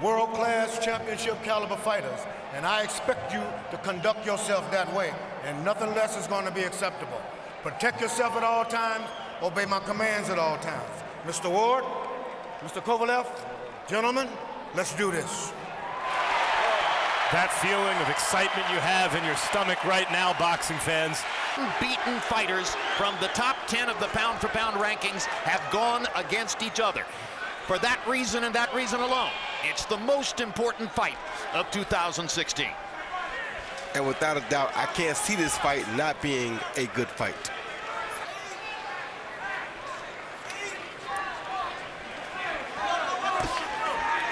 World-class championship caliber fighters, and I expect you to conduct yourself that way, and nothing less is going to be acceptable. Protect yourself at all times, obey my commands at all times. Mr. Ward, Mr. Kovalev, gentlemen, let's do this. That feeling of excitement you have in your stomach right now, boxing fans. Beaten fighters from the top 10 of the pound-for-pound rankings have gone against each other. For that reason and that reason alone, it's the most important fight of 2016. And without a doubt, I can't see this fight not being a good fight.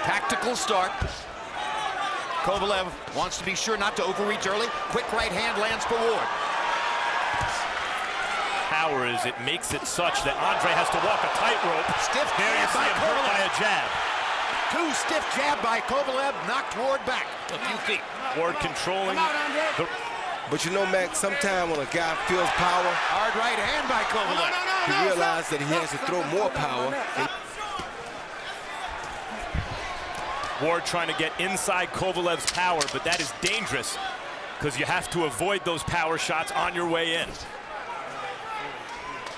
Tactical start. Kovalev wants to be sure not to overreach early. Quick right hand lands for Ward. Power is it makes it such that Andre has to walk a tightrope. Stiff there you jab see by him hurt by a jab. Two stiff jab by Kovalev knocked Ward back a few feet. Ward controlling. But you know, Max, sometimes when a guy feels power, hard right hand by Kovalev. He realizes that he has to throw more power. Ward trying to get inside Kovalev's power, but that is dangerous because you have to avoid those power shots on your way in.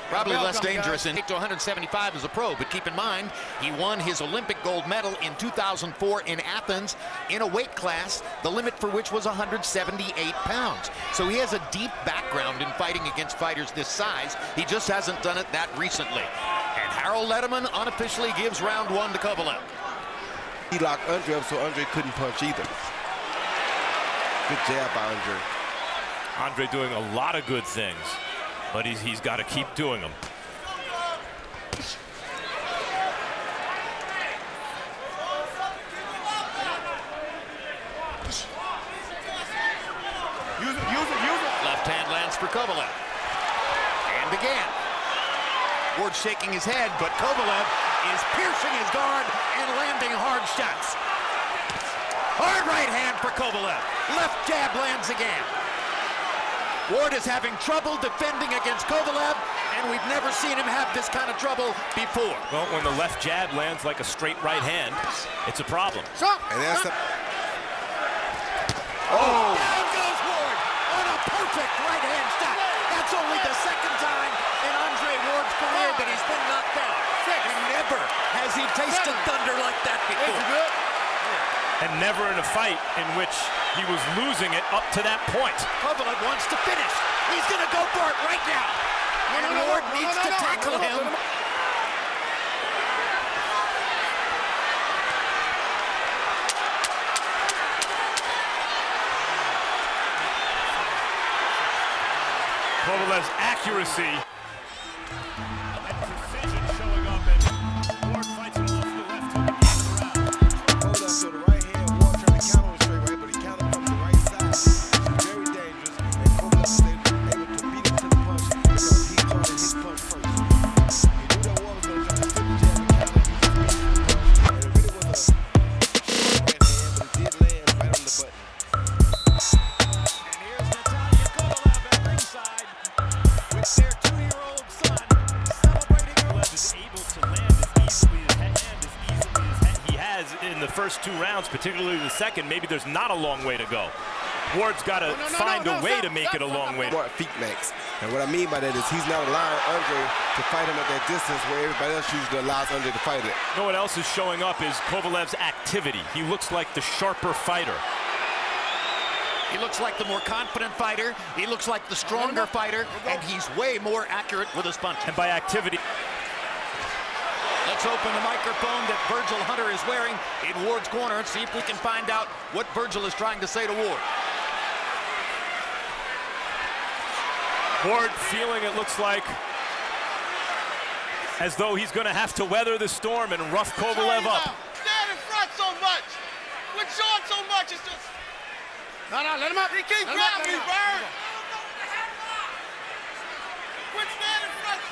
Probably less dangerous in 175 as a pro, but keep in mind, he won his Olympic gold medal in 2004 in Athens in a weight class, the limit for which was 178 pounds. So he has a deep background in fighting against fighters this size. He just hasn't done it that recently. And Harold Letterman unofficially gives round one to Kovalev. He locked Andre up so Andre couldn't punch either. Good jab by Andre. Andre doing a lot of good things, but he's got to keep doing them. Use it. Left hand lands for Kovalev. And again. Ward shaking his head, but Kovalev is piercing his guard and landing hard shots. Hard right hand for Kovalev. Left jab lands again. Ward is having trouble defending against Kovalev, and we've never seen him have this kind of trouble before. Well, when the left jab lands like a straight right hand, it's a problem. And that's the... Oh! Down goes Ward on a perfect right hand shot. That's only the second time in Andre Ward's career that he's been knocked down. And never has he tasted thunder like that before. And never in a fight in which he was losing it up to that point. Kovalev wants to finish. He's going to go for it right now. And Ward needs to tackle him. Kovalev's accuracy and precision showing up, and Ward fights him off the left hook. Kovalev to the right hand, Ward trying to counter him straight right, but he countered from the right side. It's very dangerous, and Kovalev was able to beat him to the punch because he caught his punch first. He knew that Ward was going to try to flip the jab and counter, he just beat him to the punch. And it really was a short right hand, but it did land right on the button. Their 2-year-old son celebrating. Kovalev is able to land as easily as he has in the first two rounds, particularly the second. Maybe there's not a long way to go. Ward's got to find a way to make it a long way. Smart feet, Max. And what I mean by that is he's not allowing Andre to fight him at that distance where everybody else usually allows Andre to fight it. You know what else is showing up is Kovalev's activity. He looks like the sharper fighter. He looks like the more confident fighter. He looks like the stronger fighter, and he's way more accurate with his punch. And by activity. Let's open the microphone that Virgil Hunter is wearing in Ward's corner and see if we can find out what Virgil is trying to say to Ward. Ward feeling, it looks like, as though he's going to have to weather the storm and rough Kovalev up. Stand in front so much. Quit showing so much. It's just... No, let him up. He keep grabbing me, Bird. Quit standing in front.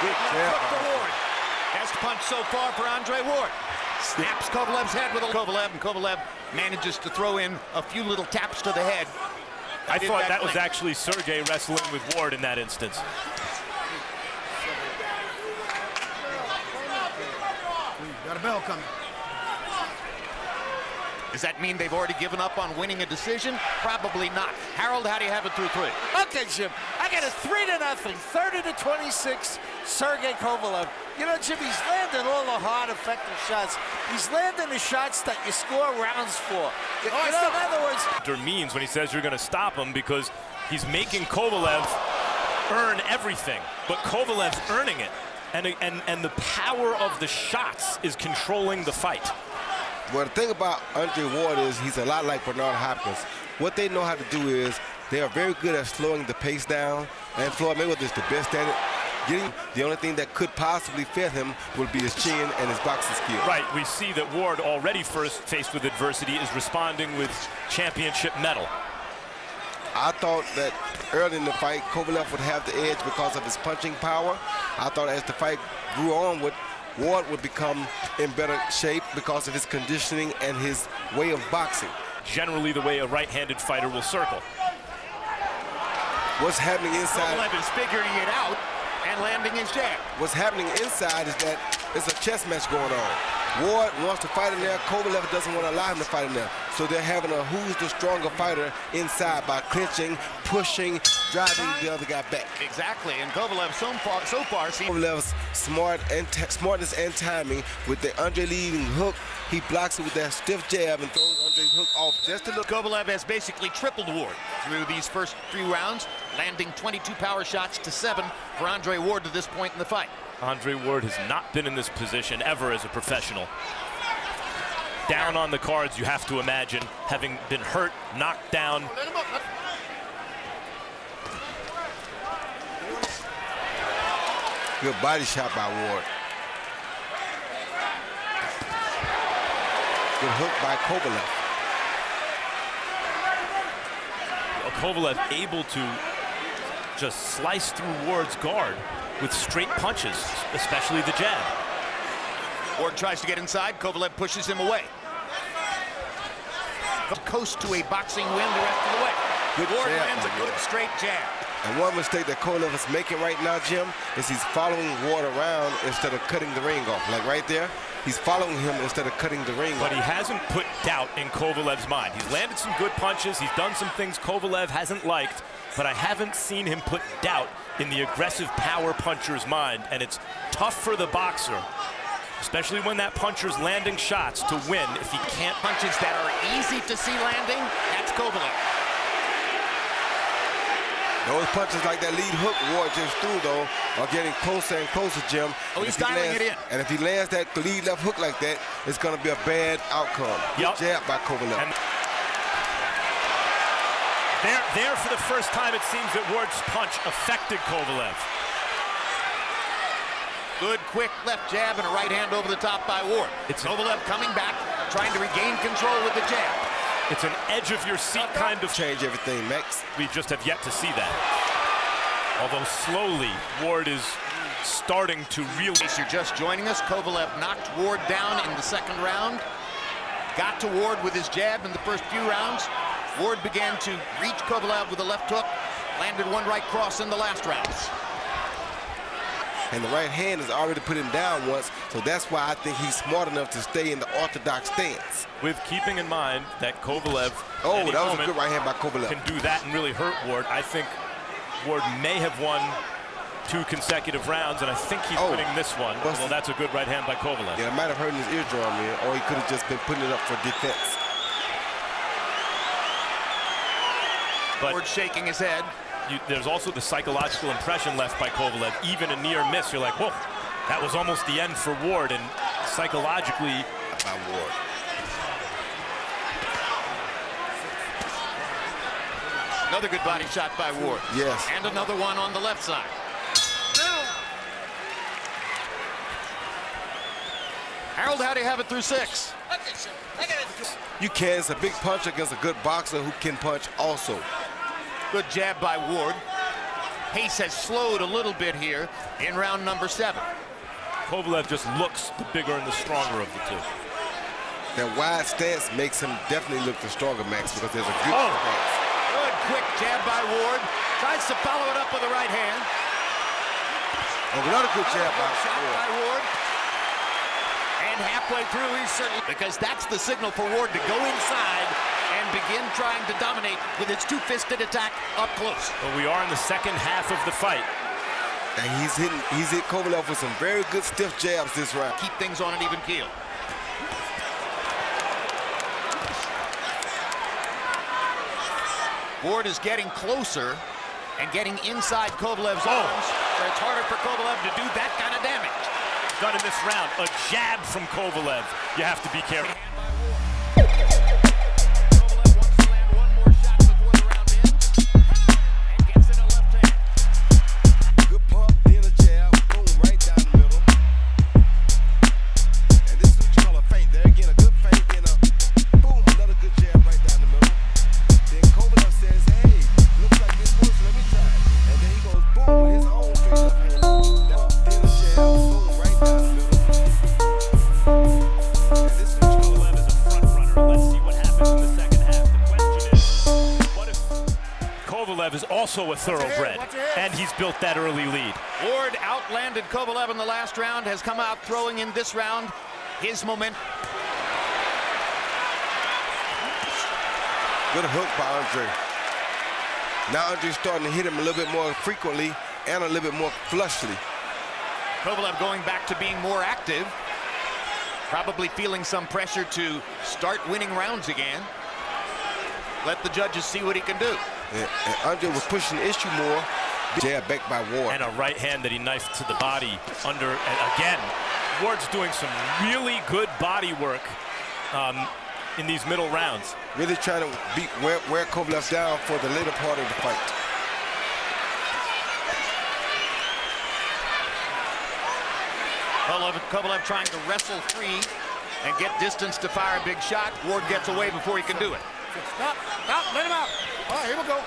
Good jab. Look for Ward. Best punch so far for Andre Ward. Snaps Kovalev's head with a Kovalev, and Kovalev manages to throw in a few little taps to the head. I thought that was actually Sergey wrestling with Ward in that instance. Gotta bell coming. Does that mean they've already given up on winning a decision? Probably not. Harold, how do you have it through 3? Okay, Jim, I got a 3-0, 30-26, Sergey Kovalev. You know, Jim, he's landing all the hard, effective shots. He's landing the shots that you score rounds for. You know, in other words, Artur means when he says you're going to stop him, because he's making Kovalev earn everything, but Kovalev's earning it, and the power of the shots is controlling the fight. Well, the thing about Andre Ward is he's a lot like Bernard Hopkins. What they know how to do is they are very good at slowing the pace down, and Floyd Mayweather is the best at it. The only thing that could possibly fit him would be his chin and his boxing skill. Right, we see that Ward, already first faced with adversity, is responding with championship mettle. I thought that early in the fight, Kovalev would have the edge because of his punching power. I thought as the fight grew on, Ward would become in better shape because of his conditioning and his way of boxing. Generally the way a right-handed fighter will circle. What's happening inside? Kovalev is figuring it out and landing his jab. What's happening inside is that it's a chess match going on. Ward wants to fight in there. Kovalev doesn't want to allow him to fight in there. So they're having a who's the stronger fighter inside by clinching, pushing, driving the other guy back. Exactly, and Kovalev so far seems... Kovalev's smartness and timing with the Andre leading hook. He blocks it with that stiff jab and throws Andre's hook off just to look. Kovalev has basically tripled Ward through these first 3 rounds, landing 22 power shots to 7 for Andre Ward to this point in the fight. Andre Ward has not been in this position ever as a professional. Down on the cards, you have to imagine, having been hurt, knocked down. Good body shot by Ward. Good hook by Kovalev. Kovalev able to just slice through Ward's guard with straight punches, especially the jab. Ward tries to get inside. Kovalev pushes him away. Coast to a boxing win the rest of the way. Good Ward jab lands by a good Ward. straight jab. And one mistake that Kovalev is making right now, Jim, is he's following Ward around instead of cutting the ring off. Like right there, he's following him instead of cutting the ring off. But he hasn't put doubt in Kovalev's mind. He's landed some good punches. He's done some things Kovalev hasn't liked, but I haven't seen him put doubt in the aggressive power puncher's mind. And it's tough for the boxer, especially when that puncher's landing shots, to win if he can't. Punches that are easy to see landing, that's Kovalev. Those punches like that lead hook Ward just threw, though, are getting closer and closer, Jim. Oh, he's dialing it in. And if he lands that lead left hook like that, it's going to be a bad outcome. Yep. Good jab by Kovalev. And there for the first time, it seems that Ward's punch affected Kovalev. Good, quick left jab and a right hand over the top by Ward. It's Kovalev coming back, trying to regain control with the jab. It's an edge-of-your-seat kind of change everything, Max. We just have yet to see that. Although slowly, Ward is starting to really... In case you're just joining us, Kovalev knocked Ward down in the 2nd round. Got to Ward with his jab in the first few rounds. Ward began to reach Kovalev with a left hook. Landed one right cross in the last round. And the right hand has already put him down once, so that's why I think he's smart enough to stay in the orthodox stance. With keeping in mind that Kovalev, oh, that was a good right hand by Kovalev, can do that and really hurt Ward. I think Ward may have won 2 consecutive rounds, and I think he's winning this one. Well, that's a good right hand by Kovalev. Yeah, it might have hurt his eardrum, man, or he could have just been putting it up for defense. But Ward shaking his head. There's also the psychological impression left by Kovalev. Even a near miss, you're like, whoa, that was almost the end for Ward, and psychologically... By Ward. Another good body shot by Ward. Yes. And another one on the left side. Harold, how do you have it through 6? You can. It's a big punch against a good boxer who can punch also. Good jab by Ward. Pace has slowed a little bit here in round number 7. Kovalev just looks the bigger and the stronger of the 2. That wide stance makes him definitely look the stronger, Max, because there's a good stance. Good quick jab by Ward. Tries to follow it up with the right hand. Oh, another good jab by Ward. And halfway through, he's certainly, because that's the signal for Ward to go inside and begin trying to dominate with his two-fisted attack up close. Well, we are in the second half of the fight. And he's hit Kovalev with some very good stiff jabs this round. Keep things on an even keel. Ward is getting closer and getting inside Kovalev's arms, so it's harder for Kovalev to do that kind of damage. Done in this round, a jab from Kovalev. You have to be careful. Kovalev wants to land one more shot before the round ends, and gets in a left hand. Good pump, then a jab, boom, right down the middle. And this is what you call a feint. There again, a good feint, then a boom, another good jab right down the middle. Then Kovalev says, hey, looks like this works, let me try it. And then he goes boom with his own straight left hand. Then a jab, boom, right down the middle. And this is what you call a Kovalev is a front runner. Let's see what happens in the second half. The question is, what if Kovalev is also a thoroughbred, and he's built that early lead? Ward outlanded Kovalev in the last round, has come out throwing in this round. His momentum. Good hook by Andre. Now Andre's starting to hit him a little bit more frequently and a little bit more flushly. Kovalev going back to being more active, probably feeling some pressure to start winning rounds again. Let the judges see what he can do. And Andre was pushing the issue more. Jab back by Ward. And a right hand that he knifed to the body under, and again, Ward's doing some really good body work in these middle rounds. Really trying to wear Kovalev down for the later part of the fight. Kovalev trying to wrestle free and get distance to fire a big shot. Ward gets away before he can do it. Stop, let him out. All right, here we go.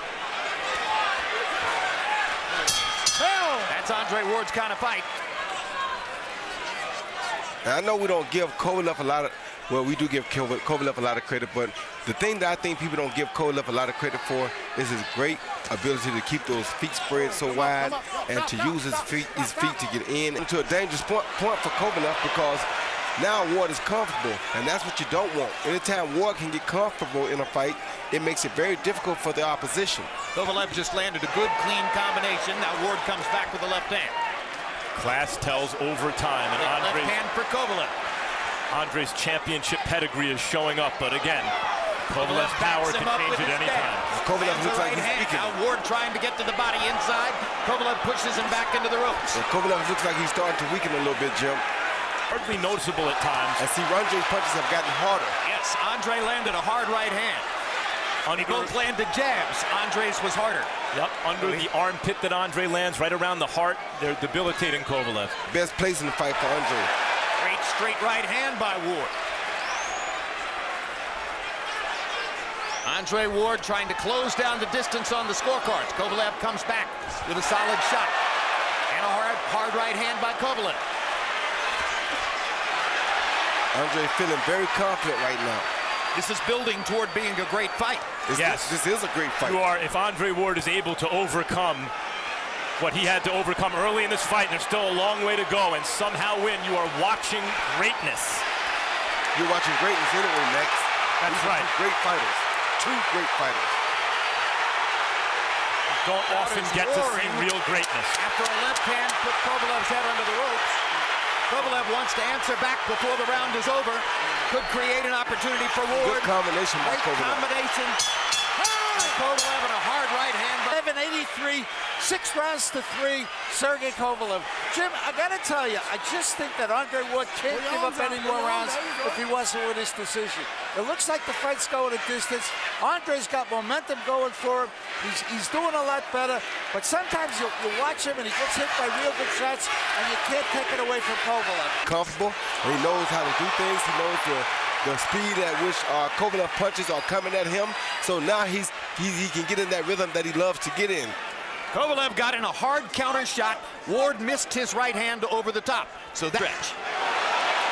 That's Andre Ward's kind of fight. Now, I know we don't give Kovalev a lot of, well, we do give Kovalev a lot of credit, but the thing that I think people don't give Kovalev a lot of credit for is his great ability to keep those feet spread so wide and to use his feet to get into a dangerous point for Kovalev, because now Ward is comfortable, and that's what you don't want. Anytime Ward can get comfortable in a fight, it makes it very difficult for the opposition. Kovalev just landed a good, clean combination. Now Ward comes back with the left hand. Class tells overtime, and Left hand for Kovalev. Andre's championship pedigree is showing up, but again, Kovalev's power can change at any time. Kovalev looks like he's weakening. Now Ward trying to get to the body inside. Kovalev pushes him back into the ropes. Kovalev looks like he's starting to weaken a little bit, Jim. Hardly noticeable at times. And see, Andre's punches have gotten harder. Yes, Andre landed a hard right hand. They both landed jabs. Andre's was harder. Yep, under the armpit that Andre lands, right around the heart, they're debilitating Kovalev. Best place in the fight for Andre. Great straight right hand by Ward. Andre Ward trying to close down the distance on the scorecards. Kovalev comes back with a solid shot. And a hard right hand by Kovalev. Andre feeling very confident right now. This is building toward being a great fight. Yes. This is a great fight. If Andre Ward is able to overcome what he had to overcome early in this fight, and there's still a long way to go, and somehow win, you are watching greatness. You're watching greatness anyway, Max. That's right. Two great fighters. Two great fighters. You don't often get to see real greatness. After a left hand put Kovalev's head under the ropes. Kovalev wants to answer back before the round is over. Could create an opportunity for Ward. Good combination by Great Kovalev. combination. Kovalev and a hard right hand. 783, 6 rounds to 3, Sergey Kovalev. Jim, I gotta tell you, I just think that Andre Ward can't give up any more rounds if he wants to win this decision. It looks like the fight's going a distance. Andre's got momentum going for him. He's doing a lot better, but sometimes you watch him and he gets hit by real good shots, and you can't take it away from Kovalev. Comfortable, and he knows how to do things. He knows the speed at which Kovalev punches are coming at him. So now he can get in that rhythm that he loves to get in. Kovalev got in a hard counter shot. Ward missed his right hand over the top. So that stretch.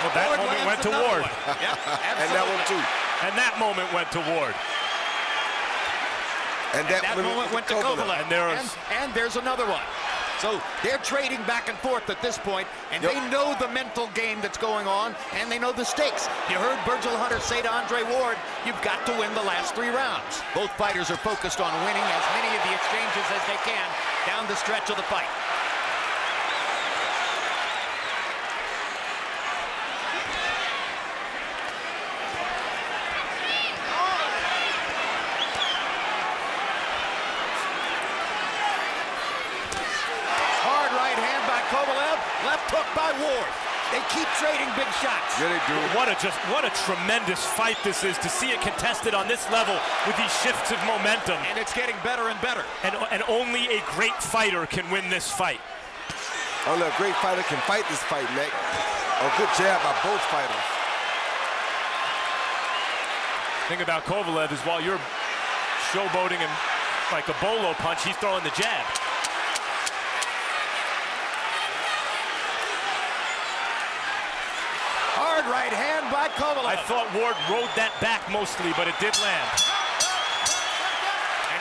Well, that moment went to Ward. Yeah, And that one too. And that moment went to Ward. And that moment went to Kovalev. And And there's another one. So they're trading back and forth at this point, and they know the mental game that's going on, and they know the stakes. You heard Virgil Hunter say to Andre Ward, you've got to win the last 3 rounds. Both fighters are focused on winning as many of the exchanges as they can down the stretch of the fight. Kovalev, left hook by Ward. They keep trading big shots. Yeah, they do. What a tremendous fight this is to see it contested on this level with these shifts of momentum. And it's getting better and better. And only a great fighter can win this fight. Only a great fighter can fight this fight, Nick. A good jab by both fighters. The thing about Kovalev is while you're showboating him like a bolo punch, he's throwing the jab. Hard right hand by Kovalev. I thought Ward rode that back mostly, but it did land.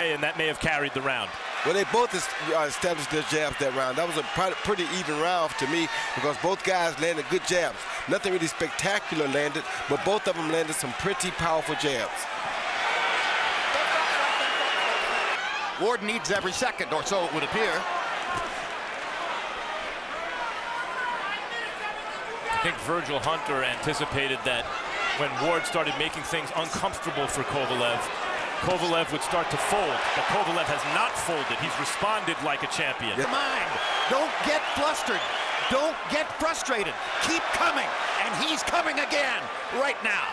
And that may have carried the round. Well, they both established their jabs that round. That was a pretty even round to me because both guys landed good jabs. Nothing really spectacular landed, but both of them landed some pretty powerful jabs. Ward needs every second, or so it would appear. I think Virgil Hunter anticipated that when Ward started making things uncomfortable for Kovalev, Kovalev would start to fold, but Kovalev has not folded. He's responded like a champion. Mind, don't get flustered. Don't get frustrated. Keep coming, and he's coming again right now.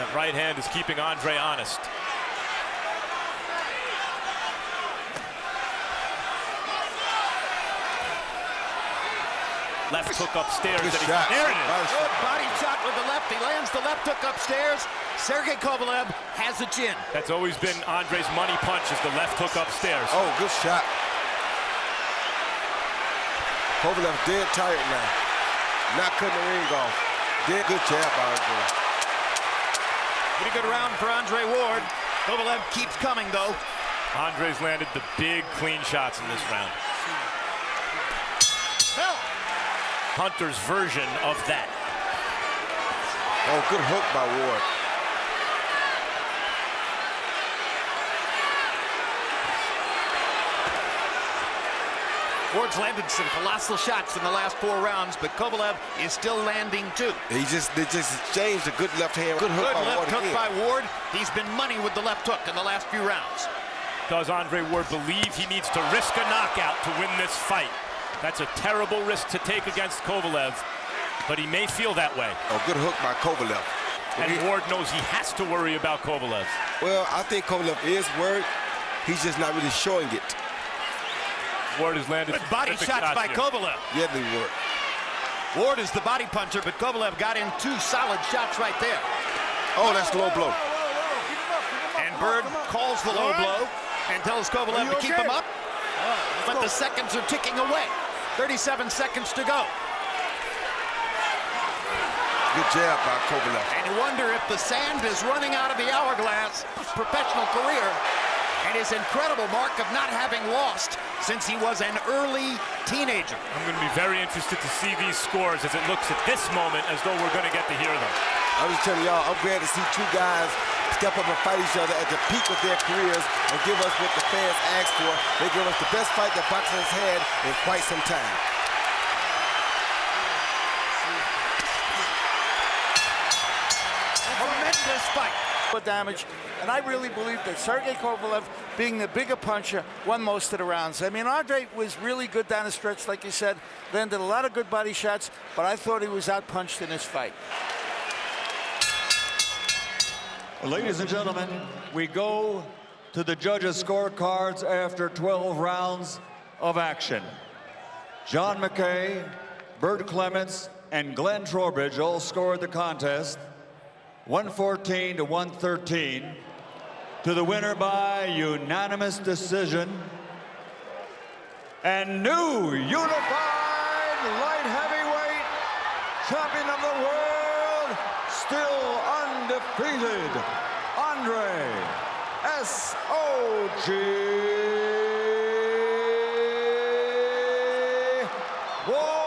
That right hand is keeping Andre honest. Left hook upstairs. Good There shot. it is. Good body shot with the left. He lands the left hook upstairs. Sergey Kovalev has a chin. That's always been Andre's money punch, is the left hook upstairs. Oh, good shot. Kovalev dead tired now. Not cutting the ring off. Dead good jab by Andre. Pretty good round for Andre Ward. Kovalev keeps coming, though. Andre's landed the big, clean shots in this round. Hunter's version of that. Oh, good hook by Ward. Ward's landed some colossal shots in the last 4 rounds, but Kovalev is still landing too. They just exchanged a good left hand. Good hook Good by left Ward hook again. by Ward. He's been money with the left hook in the last few rounds. Does Andre Ward believe he needs to risk a knockout to win this fight? That's a terrible risk to take against Kovalev, but he may feel that way. Oh, good hook by Kovalev. And Ward knows he has to worry about Kovalev. Well, I think Kovalev is worried. He's just not really showing it. Ward has landed Good body shots by Kovalev. Yeah, they work. Ward is the body puncher, but Kovalev got in 2 solid shots right there. Oh, that's low blow. And Bird calls the low blow and tells Kovalev to keep him up. But the seconds are ticking away. 37 seconds to go. Good jab by Kovalev. And you wonder if the sand is running out of the hourglass professional career and his incredible mark of not having lost since he was an early teenager. I'm going to be very interested to see these scores as it looks at this moment as though we're going to get to hear them. I'm just telling y'all, I'm glad to see 2 guys step up and fight each other at the peak of their careers and give us what the fans asked for. They give us the best fight that boxing has had in quite some time. Tremendous fight. Damage, and I really believe that Sergey Kovalev, being the bigger puncher, won most of the rounds. I mean, Andre was really good down the stretch, like you said, landed a lot of good body shots, but I thought he was outpunched in this fight. Ladies and gentlemen, we go to the judges' scorecards after 12 rounds of action. John McKay, Bert Clements, and Glenn Trowbridge all scored the contest 114 to 113 to the winner by unanimous decision and new unified light heavyweight champion of the world, still undefeated, Andre S.O.G. for